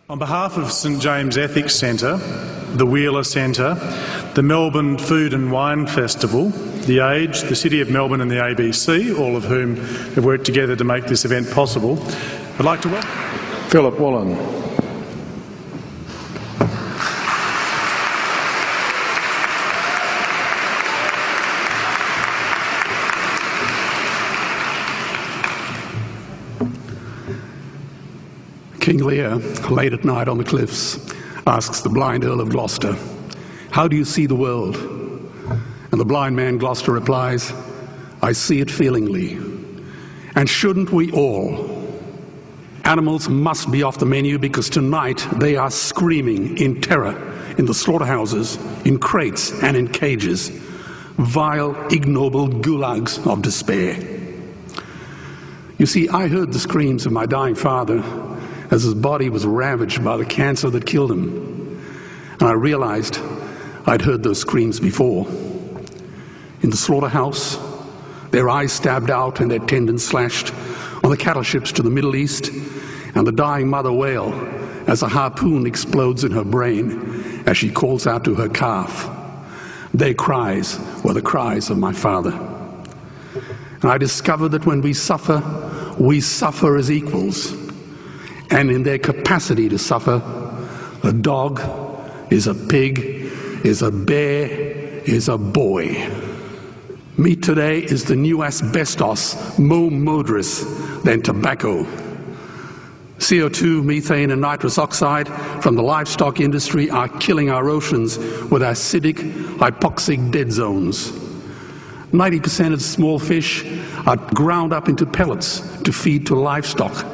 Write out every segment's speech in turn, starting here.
On behalf of St James Ethics Centre, the Wheeler Centre, the Melbourne Food and Wine Festival, The Age, the City of Melbourne and the ABC, all of whom have worked together to make this event possible, I'd like to welcome Philip Wollen. King Lear, late at night on the cliffs, asks the blind Earl of Gloucester, "How do you see the world?" And the blind man Gloucester replies, "I see it feelingly. And shouldn't we all? Animals must be off the menu because tonight they are screaming in terror in the slaughterhouses, in crates and in cages, vile, ignoble gulags of despair." You see, I heard the screams of my dying father as his body was ravaged by the cancer that killed him. And I realized I'd heard those screams before. In the slaughterhouse, their eyes stabbed out and their tendons slashed, on the cattle ships to the Middle East, and the dying mother wail as a harpoon explodes in her brain as she calls out to her calf. Their cries were the cries of my father. And I discovered that when we suffer as equals. And in their capacity to suffer, a dog is a pig, is a bear, is a boy. Meat today is the new asbestos, more murderous than tobacco. CO2, methane and nitrous oxide from the livestock industry are killing our oceans with acidic, hypoxic dead zones. 90% of small fish are ground up into pellets to feed to livestock.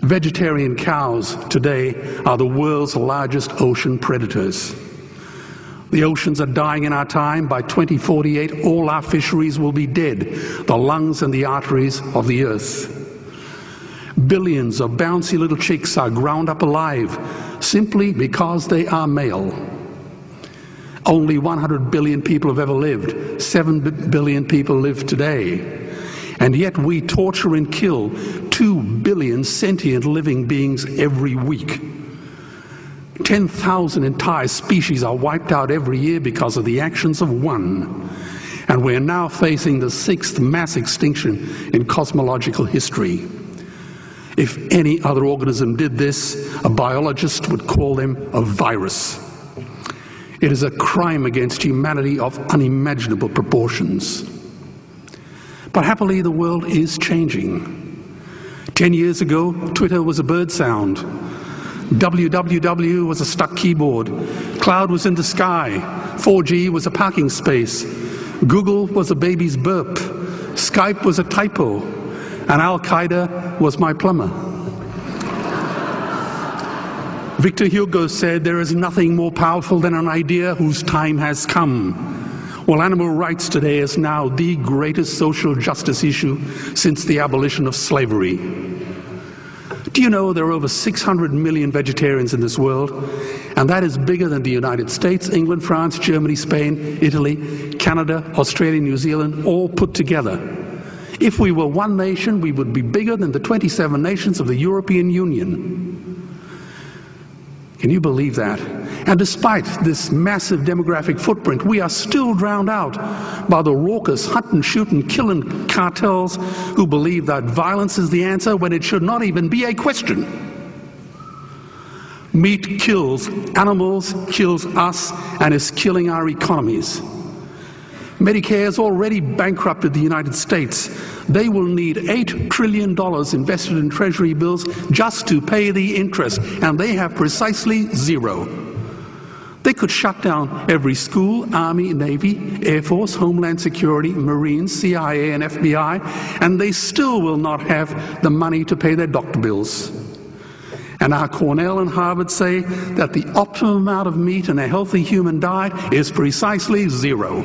Vegetarian cows today are the world's largest ocean predators. The oceans are dying in our time. By 2048, all our fisheries will be dead, the lungs and the arteries of the earth. Billions of bouncy little chicks are ground up alive simply because they are male. Only 100 billion people have ever lived. 7 billion people live today. And yet we torture and kill 2 billion sentient living beings every week. 10,000 entire species are wiped out every year because of the actions of one. And we're now facing the 6th mass extinction in cosmological history. If any other organism did this, a biologist would call them a virus. It is a crime against humanity of unimaginable proportions. But happily, the world is changing. 10 years ago, Twitter was a bird sound. www was a stuck keyboard. Cloud was in the sky. 4G was a parking space. Google was a baby's burp. Skype was a typo. And Al-Qaeda was my plumber. Victor Hugo said, "There is nothing more powerful than an idea whose time has come." Well, animal rights today is now the greatest social justice issue since the abolition of slavery. Do you know there are over 600 million vegetarians in this world? And that is bigger than the United States, England, France, Germany, Spain, Italy, Canada, Australia, New Zealand, all put together. If we were one nation, we would be bigger than the 27 nations of the European Union. Can you believe that? And despite this massive demographic footprint, we are still drowned out by the raucous hunt and shoot and killing cartels who believe that violence is the answer when it should not even be a question. Meat kills animals, kills us, and is killing our economies. Medicare has already bankrupted the United States. They will need $8 trillion invested in treasury bills just to pay the interest, and they have precisely zero. They could shut down every school, Army, Navy, Air Force, Homeland Security, Marines, CIA, and FBI, and they still will not have the money to pay their doctor bills. And our Cornell and Harvard say that the optimum amount of meat in a healthy human diet is precisely zero.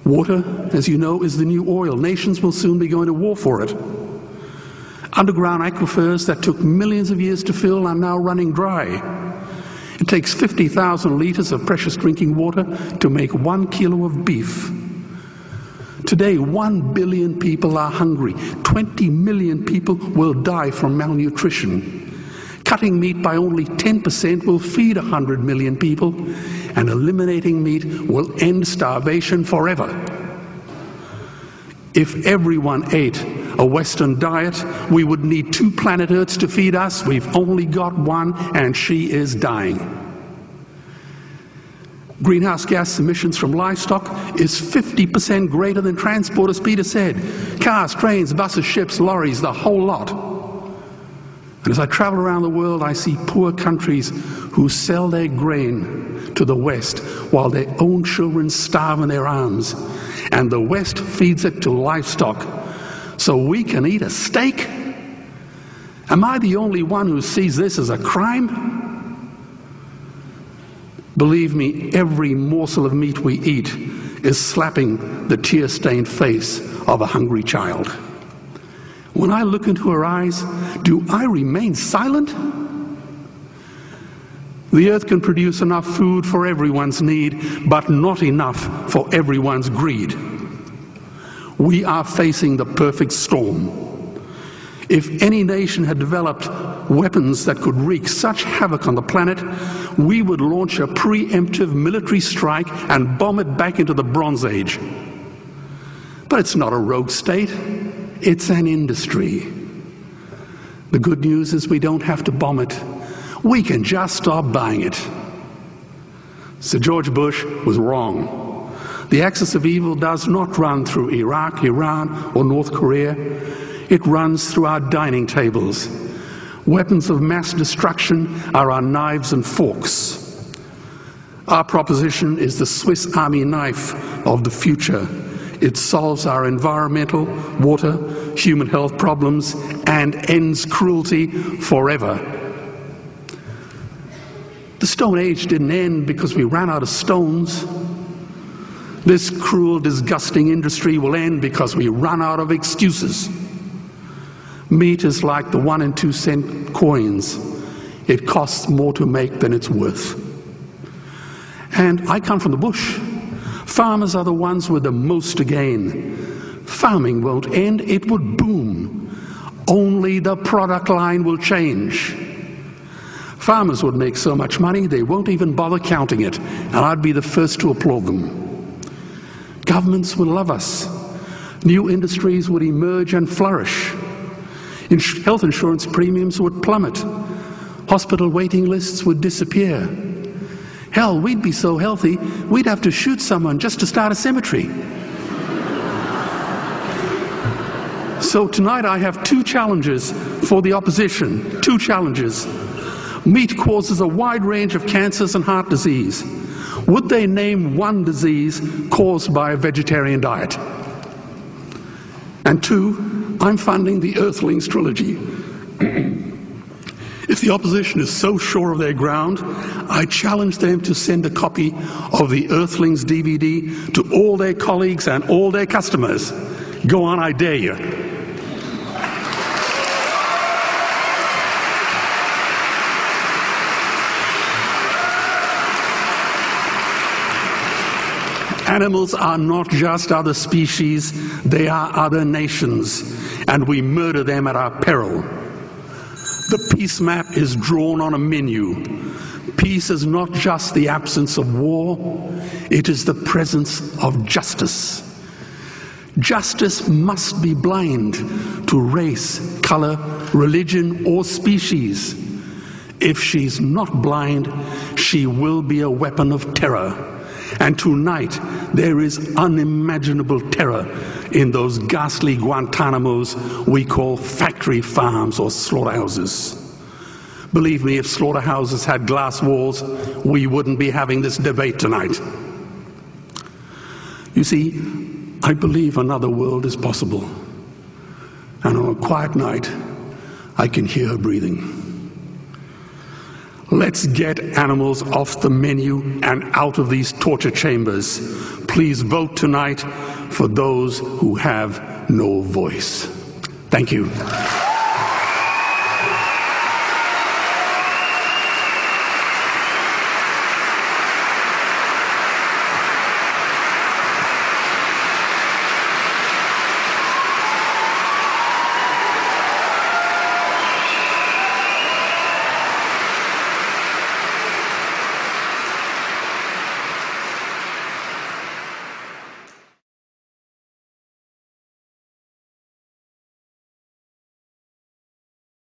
Water, as you know, is the new oil. Nations will soon be going to war for it. Underground aquifers that took millions of years to fill are now running dry. It takes 50,000 liters of precious drinking water to make 1 kilo of beef. Today, 1 billion people are hungry. 20 million people will die from malnutrition. Cutting meat by only 10% will feed 100 million people, and eliminating meat will end starvation forever. If everyone ate a Western diet, we would need 2 planet Earths to feed us. We've only got one, and she is dying. Greenhouse gas emissions from livestock is 50% greater than transport, as Peter said. Cars, trains, buses, ships, lorries, the whole lot. And as I travel around the world, I see poor countries who sell their grain to the West while their own children starve in their arms. And the West feeds it to livestock so we can eat a steak? Am I the only one who sees this as a crime? Believe me, every morsel of meat we eat is slapping the tear-stained face of a hungry child. When I look into her eyes, do I remain silent? The earth can produce enough food for everyone's need, but not enough for everyone's greed. We are facing the perfect storm. If any nation had developed weapons that could wreak such havoc on the planet, we would launch a preemptive military strike and bomb it back into the Bronze Age. But it's not a rogue state. It's an industry. The good news is we don't have to bomb it. We can just stop buying it. Sir George Bush was wrong. The axis of evil does not run through Iraq, Iran, or North Korea. It runs through our dining tables. Weapons of mass destruction are our knives and forks. Our proposition is the Swiss Army knife of the future. It solves our environmental, water, human health problems and ends cruelty forever. The Stone Age didn't end because we ran out of stones. This cruel, disgusting industry will end because we run out of excuses. Meat is like the 1 and 2 cent coins. It costs more to make than it's worth. And I come from the bush. Farmers are the ones with the most to gain. Farming won't end, it would boom. Only the product line will change. Farmers would make so much money they won't even bother counting it, and I'd be the first to applaud them. Governments would love us. New industries would emerge and flourish. Health insurance premiums would plummet. Hospital waiting lists would disappear. Hell, we'd be so healthy, we'd have to shoot someone just to start a cemetery. So tonight I have 2 challenges for the opposition. 2 challenges. Meat causes a wide range of cancers and heart disease. Would they name one disease caused by a vegetarian diet? And 2, I'm funding the Earthlings trilogy. If the opposition is so sure of their ground, I challenge them to send a copy of the Earthlings DVD to all their colleagues and all their customers. Go on, I dare you. Animals are not just other species, they are other nations, and we murder them at our peril. The peace map is drawn on a menu. Peace is not just the absence of war, it is the presence of justice. Justice must be blind to race, color, religion, or species. If she's not blind, she will be a weapon of terror. And tonight, there is unimaginable terror in those ghastly Guantanamos we call factory farms or slaughterhouses. Believe me, if slaughterhouses had glass walls, we wouldn't be having this debate tonight. You see, I believe another world is possible. And on a quiet night, I can hear her breathing. Let's get animals off the menu and out of these torture chambers. Please vote tonight for those who have no voice. Thank you.